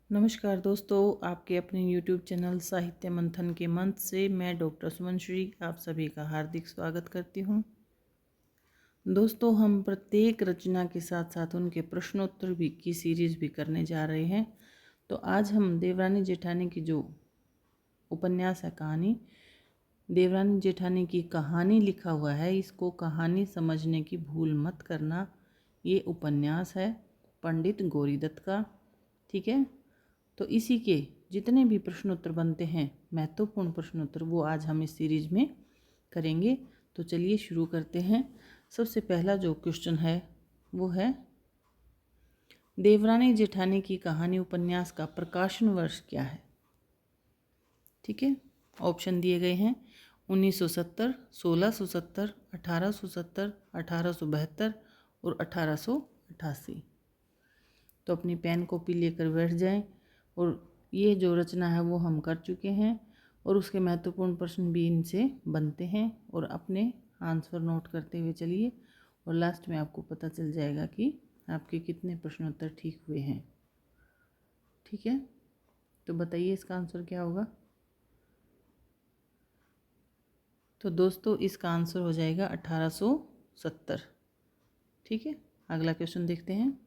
नमस्कार दोस्तों, आपके अपने YouTube चैनल साहित्य मंथन के मंच से मैं डॉक्टर सुमन श्री आप सभी का हार्दिक स्वागत करती हूँ। दोस्तों, हम प्रत्येक रचना के साथ साथ उनके प्रश्नोत्तर भी की सीरीज भी करने जा रहे हैं। तो आज हम देवरानी जेठानी की जो उपन्यास है, कहानी देवरानी जेठानी की कहानी लिखा हुआ है, इसको कहानी समझने की भूल मत करना। ये उपन्यास है पंडित गौरीदत्त का, ठीक है। तो इसी के जितने भी प्रश्नोत्तर बनते हैं, महत्वपूर्ण प्रश्नोत्तर, वो आज हम इस सीरीज में करेंगे। तो चलिए शुरू करते हैं। सबसे पहला जो क्वेश्चन है वो है, देवरानी जेठानी की कहानी उपन्यास का प्रकाशन वर्ष क्या है। ठीक है, ऑप्शन दिए गए हैं 1970, 1670, 1870, 1872 और 1888। तो अपनी पेन कॉपी लेकर बैठ जाएं। और ये जो रचना है वो हम कर चुके हैं और उसके महत्वपूर्ण प्रश्न भी इनसे बनते हैं। और अपने आंसर नोट करते हुए चलिए, और लास्ट में आपको पता चल जाएगा कि आपके कितने प्रश्नोत्तर ठीक हुए हैं। ठीक है, तो बताइए इसका आंसर क्या होगा। तो दोस्तों, इसका आंसर हो जाएगा 1870। ठीक है, अगला क्वेश्चन देखते हैं।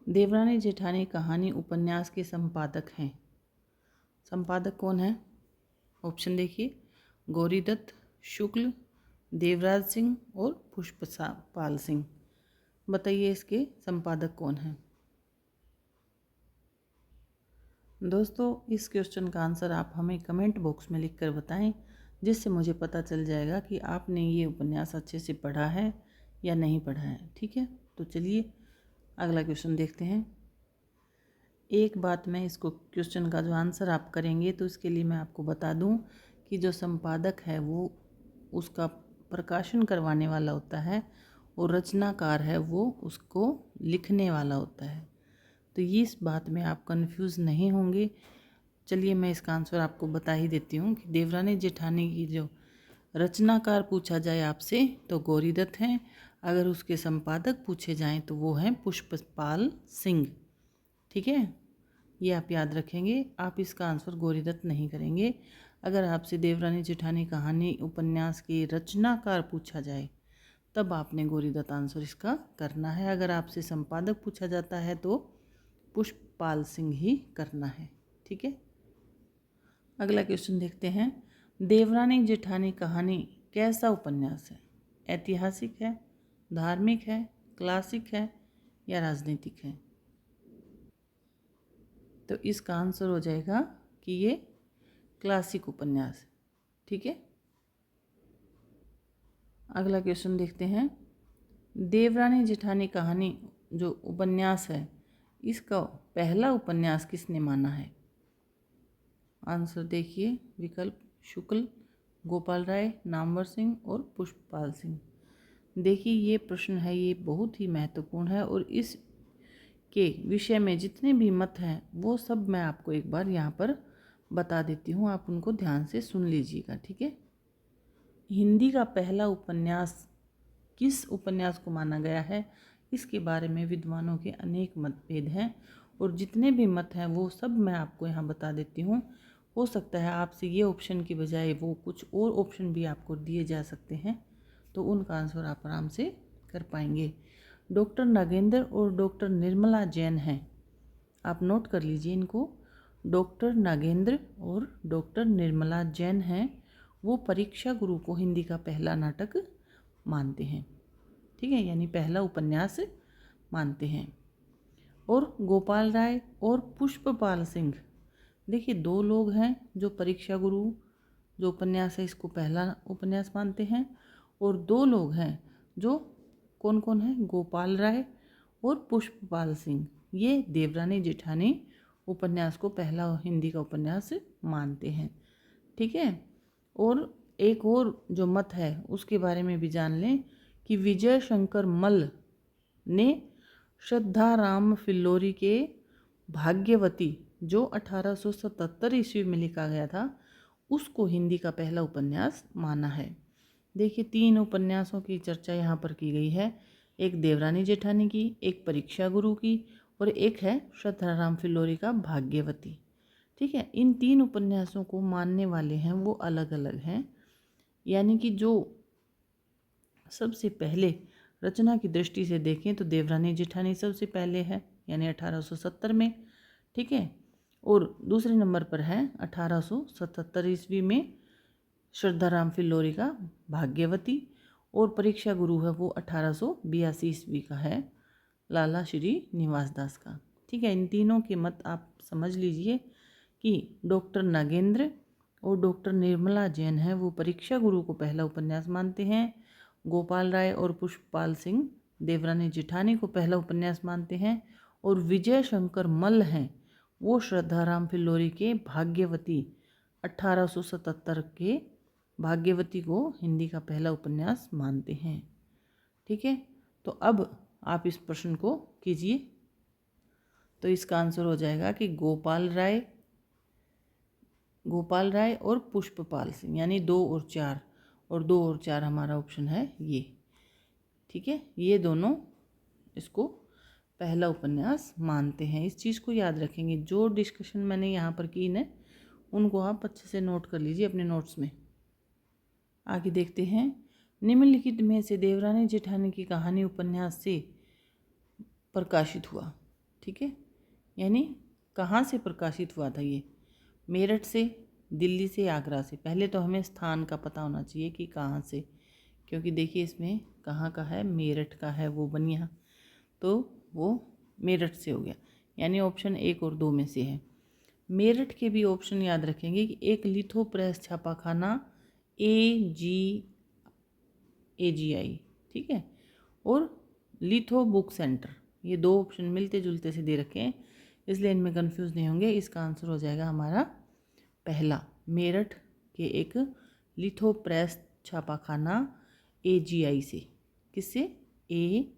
देवरानी जेठानी कहानी उपन्यास के संपादक हैं। संपादक कौन है? ऑप्शन देखिए, गौरीदत्त, शुक्ल, देवराज सिंह और पुष्पपाल सिंह। बताइए इसके संपादक कौन हैं। दोस्तों, इस क्वेश्चन का आंसर आप हमें कमेंट बॉक्स में लिखकर बताएं, जिससे मुझे पता चल जाएगा कि आपने ये उपन्यास अच्छे से पढ़ा है या नहीं पढ़ा है। ठीक है, तो चलिए अगला क्वेश्चन देखते हैं। एक बात मैं इसको क्वेश्चन का जो आंसर आप करेंगे, तो इसके लिए मैं आपको बता दूं कि जो संपादक है वो उसका प्रकाशन करवाने वाला होता है, और रचनाकार है वो उसको लिखने वाला होता है। तो ये इस बात में आप कंफ्यूज नहीं होंगे। चलिए मैं इसका आंसर आपको बता ही देती हूँ कि देवरानी जेठानी की जो रचनाकार पूछा जाए आपसे तो गौरीदत्त हैं। अगर उसके संपादक पूछे जाएं तो वो हैं पुष्पपाल सिंह। ठीक है, ये आप याद रखेंगे। आप इसका आंसर गौरीदत्त नहीं करेंगे। अगर आपसे देवरानी जेठानी कहानी उपन्यास के रचनाकार पूछा जाए तब आपने गौरीदत्त आंसर इसका करना है। अगर आपसे संपादक पूछा जाता है तो पुष्पपाल सिंह ही करना है। ठीक है, अगला क्वेश्चन देखते हैं। देवरानी जेठानी कहानी कैसा उपन्यास है? ऐतिहासिक है, धार्मिक है, क्लासिक है या राजनीतिक है? तो इसका आंसर हो जाएगा कि ये क्लासिक उपन्यास है। ठीक है, अगला क्वेश्चन देखते हैं। देवरानी जेठानी कहानी जो उपन्यास है, इसका पहला उपन्यास किसने माना है? आंसर देखिए, विकल्प शुक्ल, गोपाल राय, नामवर सिंह और पुष्पपाल सिंह। देखिए ये प्रश्न है, ये बहुत ही महत्वपूर्ण है, और इस के विषय में जितने भी मत हैं वो सब मैं आपको एक बार यहाँ पर बता देती हूँ, आप उनको ध्यान से सुन लीजिएगा। ठीक है, हिंदी का पहला उपन्यास किस उपन्यास को माना गया है, इसके बारे में विद्वानों के अनेक मतभेद हैं, और जितने भी मत हैं वो सब मैं आपको यहाँ बता देती हूँ। हो सकता है आपसे ये ऑप्शन की बजाय वो कुछ और ऑप्शन भी आपको दिए जा सकते हैं, तो उनका आंसर आप आराम से कर पाएंगे। डॉक्टर नागेंद्र और डॉक्टर निर्मला जैन हैं, आप नोट कर लीजिए इनको। डॉक्टर नागेंद्र और डॉक्टर निर्मला जैन हैं, वो परीक्षा गुरु को हिंदी का पहला नाटक मानते हैं। ठीक है, यानी पहला उपन्यास मानते हैं। और गोपाल राय और पुष्पपाल सिंह, देखिए दो लोग हैं जो परीक्षा गुरु जो उपन्यास है इसको पहला उपन्यास मानते हैं, और दो लोग हैं जो कौन कौन है, गोपाल राय और पुष्पपाल सिंह, ये देवरानी जेठानी उपन्यास को पहला हिंदी का उपन्यास मानते हैं। ठीक है, और एक और जो मत है उसके बारे में भी जान लें कि विजय शंकर मल्ल ने श्रद्धाराम फिल्लोरी के भाग्यवती जो 1877 ईस्वी में लिखा गया था उसको हिंदी का पहला उपन्यास माना है। देखिए तीन उपन्यासों की चर्चा यहाँ पर की गई है, एक देवरानी जेठानी की, एक परीक्षा गुरु की और एक है श्रद्धाराम फिल्लोरी का भाग्यवती। ठीक है, इन 3 उपन्यासों को मानने वाले हैं वो अलग अलग हैं। यानी कि जो सबसे पहले रचना की दृष्टि से देखें तो देवरानी जेठानी सबसे पहले है, यानी 1870 में। ठीक है, और दूसरे नंबर पर है 1877 ईस्वी में श्रद्धाराम फिल्लोरी का भाग्यवती, और परीक्षा गुरु है वो 1882 ईस्वी का है, लाला श्री निवास दास का। ठीक है, इन तीनों के मत आप समझ लीजिए कि डॉक्टर नागेंद्र और डॉक्टर निर्मला जैन है वो परीक्षा गुरु को पहला उपन्यास मानते हैं। गोपाल राय और पुष्पपाल सिंह देवरानी जेठानी को पहला उपन्यास मानते हैं, और विजय शंकर मल्ल हैं वो श्रद्धाराम फिल्लोरी के भाग्यवती 1877 के भाग्यवती को हिंदी का पहला उपन्यास मानते हैं। ठीक है, तो अब आप इस प्रश्न को कीजिए। तो इसका आंसर हो जाएगा कि गोपाल राय और पुष्पपाल सिंह, यानी 2 और 4, और 2 और 4 हमारा ऑप्शन है ये। ठीक है, ये दोनों इसको पहला उपन्यास मानते हैं। इस चीज़ को याद रखेंगे, जो डिस्कशन मैंने यहाँ पर की ना उनको आप अच्छे से नोट कर लीजिए अपने नोट्स में। आगे देखते हैं, निम्नलिखित में से देवरानी जेठानी की कहानी उपन्यास से प्रकाशित हुआ। ठीक है, यानी कहाँ से प्रकाशित हुआ था ये? मेरठ से, दिल्ली से, आगरा से। पहले तो हमें स्थान का पता होना चाहिए कि कहाँ से, क्योंकि देखिए इसमें कहाँ का है, मेरठ का है वो बनिया, तो वो मेरठ से हो गया, यानी ऑप्शन 1 और 2 में से है। मेरठ के भी ऑप्शन याद रखेंगे कि एक लिथो प्रेस छापाखाना AGI, ठीक है, और लिथो बुक सेंटर, ये 2 ऑप्शन मिलते जुलते से दे रखे हैं, इसलिए इनमें कंफ्यूज नहीं होंगे। इसका आंसर हो जाएगा हमारा पहला, मेरठ के एक लिथो प्रेस छापाखाना AGI से। किससे? AGI,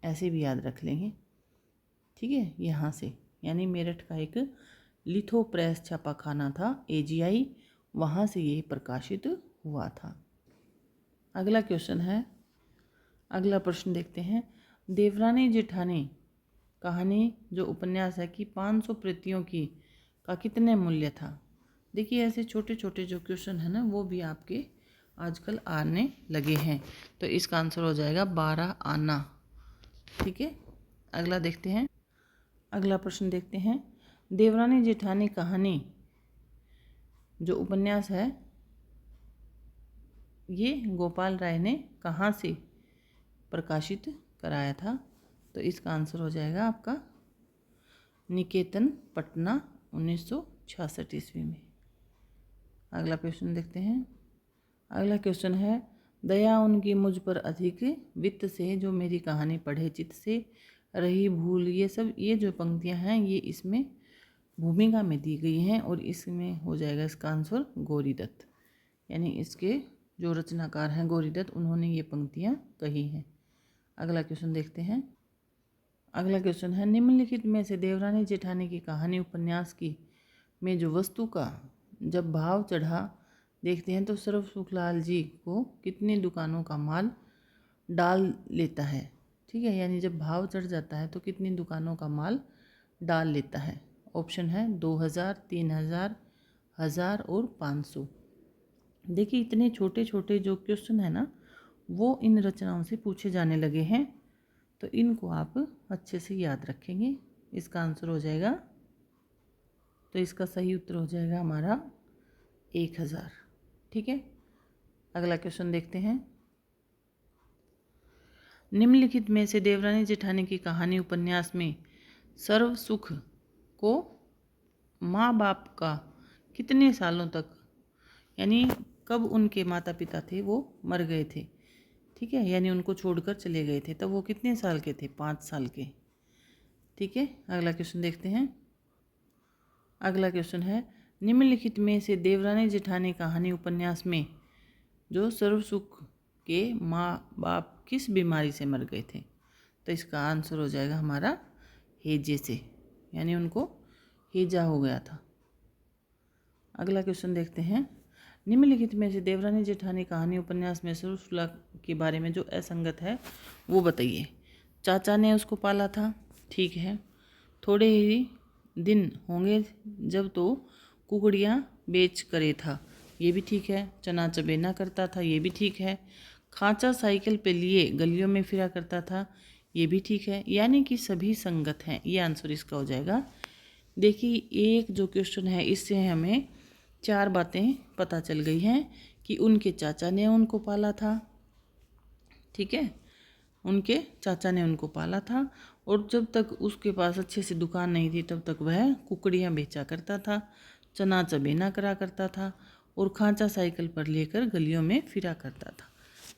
ऐसे भी याद रख लेंगे। ठीक है, यहाँ से, यानी मेरठ का एक लिथो प्रेस छापाखाना था AGI, वहाँ से ये प्रकाशित हुआ था। अगला क्वेश्चन है, अगला प्रश्न देखते हैं, देवरानी जेठानी कहानी जो उपन्यास है कि 500 प्रतियों की का कितने मूल्य था? देखिए ऐसे छोटे छोटे जो क्वेश्चन है ना वो भी आपके आजकल आने लगे हैं, तो इसका आंसर हो जाएगा 12 आना। ठीक है, अगला देखते हैं, अगला प्रश्न देखते हैं, देवरानी जेठानी कहानी जो उपन्यास है ये गोपाल राय ने कहाँ से प्रकाशित कराया था? तो इसका आंसर हो जाएगा आपका निकेतन, पटना, 1966 ईस्वी में। अगला क्वेश्चन देखते हैं, अगला क्वेश्चन है, दया उनकी मुझ पर अधिक वित्त से जो मेरी कहानी पढ़े चित्त से रही भूल, ये सब ये जो पंक्तियां हैं ये इसमें भूमिका में दी गई हैं, और इसमें हो जाएगा इसका आंसर गौरी दत्त, यानी इसके जो रचनाकार हैं गौरी दत्त, उन्होंने ये पंक्तियां कही हैं। अगला क्वेश्चन देखते हैं, अगला क्वेश्चन है, निम्नलिखित में से देवरानी जेठानी की कहानी उपन्यास की में जो वस्तु का जब भाव चढ़ा देखते हैं तो सर्व सुखलाल जी को कितनी दुकानों का माल डाल लेता है? ठीक है, यानी जब भाव चढ़ जाता है तो कितनी दुकानों का माल डाल लेता है? ऑप्शन है 2000, 3000, 1000 और 500। देखिए इतने छोटे छोटे जो क्वेश्चन है ना वो इन रचनाओं से पूछे जाने लगे हैं, तो इनको आप अच्छे से याद रखेंगे। इसका आंसर हो जाएगा, तो इसका सही उत्तर हो जाएगा हमारा 1000। ठीक है, अगला क्वेश्चन देखते हैं, निम्नलिखित में से देवरानी जेठानी की कहानी उपन्यास में सर्व सुख को माँ बाप का कितने सालों तक, यानी कब उनके माता पिता थे वो मर गए थे, ठीक है, यानी उनको छोड़कर चले गए थे, तब वो कितने साल के थे? 5 साल के। ठीक है, अगला क्वेश्चन देखते हैं, अगला क्वेश्चन है, निम्नलिखित में से देवरानी जेठानी कहानी उपन्यास में जो सर्व सुख के माँ बाप किस बीमारी से मर गए थे? तो इसका आंसर हो जाएगा हमारा हेजे से, यानी उनको हेजा हो गया था। अगला क्वेश्चन देखते हैं, निम्नलिखित में से देवरानी जेठानी कहानी उपन्यास में सर्व सुख के बारे में जो असंगत है वो बताइए। चाचा ने उसको पाला था, ठीक है। थोड़े ही दिन होंगे जब तो कुकड़ियाँ बेच करे था, ये भी ठीक है। चना चबेना करता था, ये भी ठीक है। खांचा साइकिल पे लिए गलियों में फिरा करता था, ये भी ठीक है। यानी कि सभी संगत हैं, ये आंसर इसका हो जाएगा। देखिए एक जो क्वेश्चन है इससे हमें 4 बातें पता चल गई हैं कि उनके चाचा ने उनको पाला था, ठीक है, उनके चाचा ने उनको पाला था। और जब तक उसके पास अच्छे से दुकान नहीं थी तब तक वह कुकड़ियाँ बेचा करता था, चना चबेना करा करता था और खांचा साइकिल पर लेकर गलियों में फिरा करता था,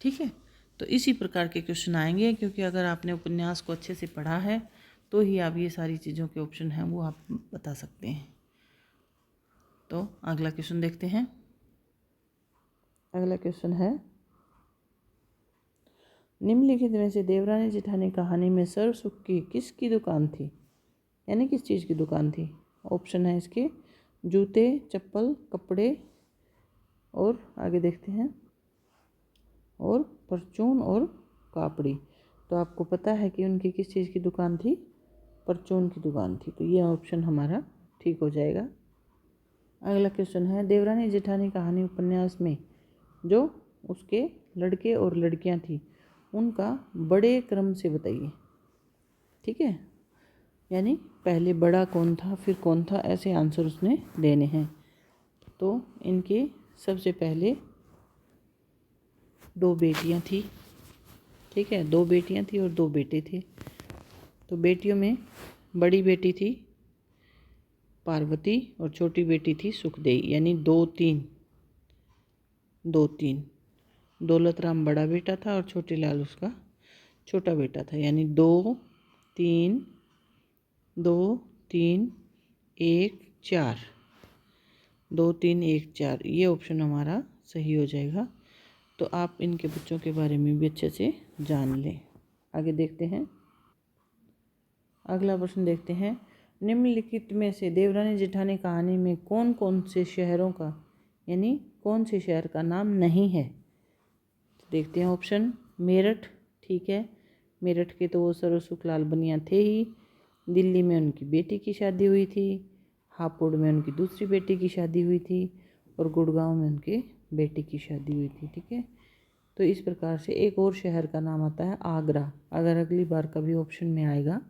ठीक है। तो इसी प्रकार के क्वेश्चन आएंगे, क्योंकि अगर आपने उपन्यास को अच्छे से पढ़ा है तो ही आप ये सारी चीज़ों के ऑप्शन हैं वो आप बता सकते हैं। तो अगला क्वेश्चन देखते हैं। अगला क्वेश्चन है, निम्नलिखित में से देवरानी जेठानी कहानी में सर्व सुख की किसकी दुकान थी, यानी किस चीज़ की दुकान थी। ऑप्शन है इसके जूते, चप्पल, कपड़े और आगे देखते हैं और परचून और कापड़ी। तो आपको पता है कि उनकी किस चीज़ की दुकान थी, परचून की दुकान थी। तो ये ऑप्शन हमारा ठीक हो जाएगा। अगला क्वेश्चन है, देवरानी जेठानी कहानी उपन्यास में जो उसके लड़के और लड़कियां थी उनका बड़े क्रम से बताइए, ठीक है। यानी पहले बड़ा कौन था फिर कौन था, ऐसे आंसर उसने देने हैं। तो इनके सबसे पहले 2 बेटियां थी, ठीक है, 2 बेटियां थी और 2 बेटे थे। तो बेटियों में बड़ी बेटी थी पार्वती और छोटी बेटी थी सुखदेई, यानी 2-3 2-3। दौलत राम बड़ा बेटा था और छोटी लाल उसका छोटा बेटा था, यानी 2-3 2-3 1-4 2-3-1-4 ये ऑप्शन हमारा सही हो जाएगा। तो आप इनके बच्चों के बारे में भी अच्छे से जान लें। आगे देखते हैं। अगला प्रश्न देखते हैं, निम्नलिखित में से देवरानी जेठानी कहानी में कौन कौन से शहरों का, यानी कौन से शहर का नाम नहीं है। तो देखते हैं ऑप्शन। मेरठ, ठीक है, मेरठ के तो वो सर्व सुखलाल बनिया थे ही। दिल्ली में उनकी बेटी की शादी हुई थी, हापुड़ में उनकी दूसरी बेटी की शादी हुई थी और गुड़गांव में उनके बेटे की शादी हुई थी, ठीक है। तो इस प्रकार से एक और शहर का नाम आता है आगरा। अगर अगली बार कभी ऑप्शन में आएगा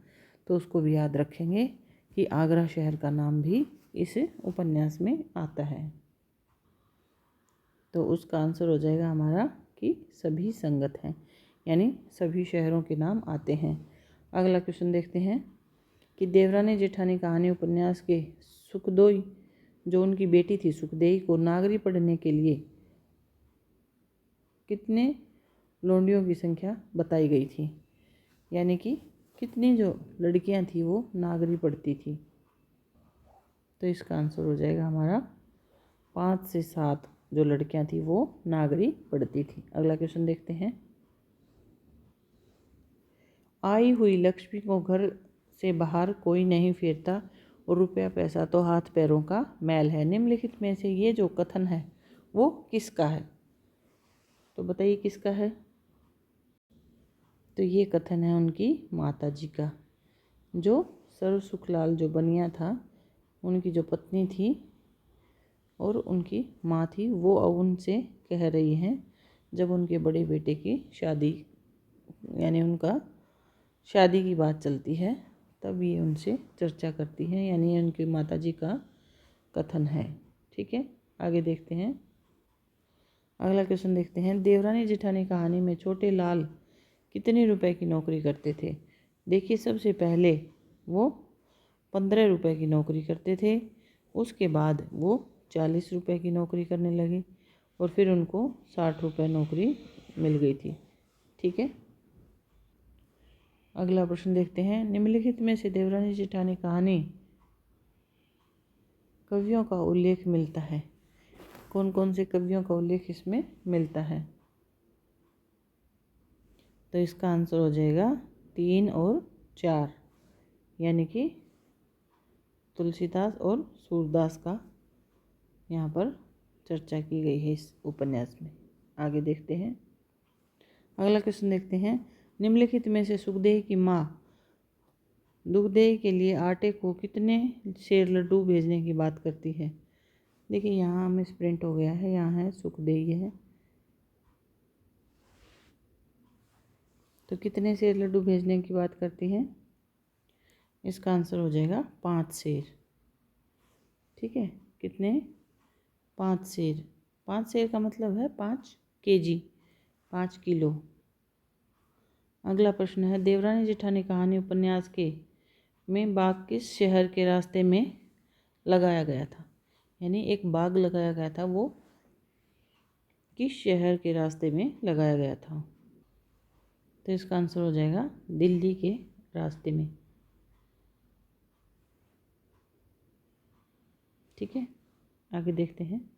तो उसको भी याद रखेंगे कि आगरा शहर का नाम भी इस उपन्यास में आता है। तो उसका आंसर हो जाएगा हमारा कि सभी संगत हैं, यानी सभी शहरों के नाम आते हैं। अगला क्वेश्चन देखते हैं कि देवरानी जेठानी कहानी उपन्यास के सुखदेई, जो उनकी बेटी थी सुखदेई, को नागरी पढ़ने के लिए कितने लोंडियों की संख्या बताई गई थी, यानी कि कितनी जो लड़कियां थी वो नागरी पढ़ती थी। तो इसका आंसर हो जाएगा हमारा 5 से 7 जो लड़कियां थी वो नागरी पढ़ती थी। अगला क्वेश्चन देखते हैं, आई हुई लक्ष्मी को घर से बाहर कोई नहीं फेरता और रुपया पैसा तो हाथ पैरों का मैल है। निम्नलिखित में से ये जो कथन है वो किसका है। तो बताइए किसका है। तो ये कथन है उनकी माता जी का। जो सर्व सुखलाल जो बनिया था उनकी जो पत्नी थी और उनकी माँ थी, वो अब उनसे कह रही हैं जब उनके बड़े बेटे की शादी, यानी उनका शादी की बात चलती है तब ये उनसे चर्चा करती हैं, यानी उनकी माता जी का कथन है, ठीक है। आगे देखते हैं। अगला क्वेश्चन देखते हैं, देवरानी जेठानी कहानी में छोटे लाल कितने रुपए की नौकरी करते थे। देखिए सबसे पहले वो 15 रुपये की नौकरी करते थे, उसके बाद वो 40 रुपये की नौकरी करने लगे और फिर उनको 60 रुपये नौकरी मिल गई थी, ठीक है। अगला प्रश्न देखते हैं, निम्नलिखित में से देवरानी जेठानी कहानी कवियों का उल्लेख मिलता है। कौन कौन से कवियों का उल्लेख इसमें मिलता है। तो इसका आंसर हो जाएगा 3 और 4, यानी कि तुलसीदास और सूरदास का यहाँ पर चर्चा की गई है इस उपन्यास में। आगे देखते हैं। अगला क्वेश्चन देखते हैं, निम्नलिखित में से सुखदेव की माँ दुखदेव के लिए आटे को कितने सेर लड्डू भेजने की बात करती है। देखिए यहाँ हमें प्रिंट हो गया है, यहाँ है सुखदेव है, तो कितने सेर लड्डू भेजने की बात करती है। इसका आंसर हो जाएगा 5 सेर। ठीक है, कितने? 5 सेर। 5 सेर का मतलब है 5 केजी, 5 किलो। अगला प्रश्न है, देवरानी जेठानी कहानी उपन्यास के में बाग किस शहर के रास्ते में लगाया गया था। यानी एक बाग लगाया गया था, वो किस शहर के रास्ते में लगाया गया था। तो इसका आंसर हो जाएगा दिल्ली के रास्ते में। ठीक है, आगे देखते हैं।